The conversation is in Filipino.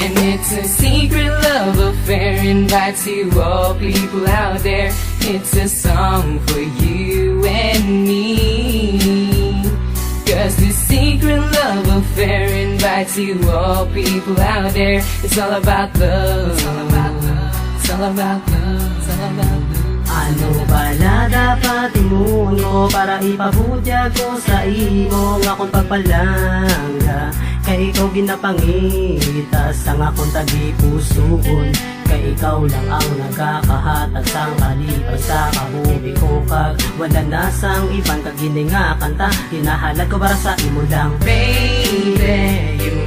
And it's a secret love affair, invite to all people out there. It's a song for you and me. Cause this secret love affair invites you all people out there. It's all about love. It's all about love. It's all about love. It's all about love. Ano pala dapat imuno para ipabutyag ko sa imo nga akong pagpalangga? Kay ikaw ginapangitas ang akong tagipusoon. Kay ikaw lang ang nagkakahatag sang kalipas sa kabuhi ko kag wala na sang ibang kagining nga kanta. Hinahalad ko para sa imo lang, baby. You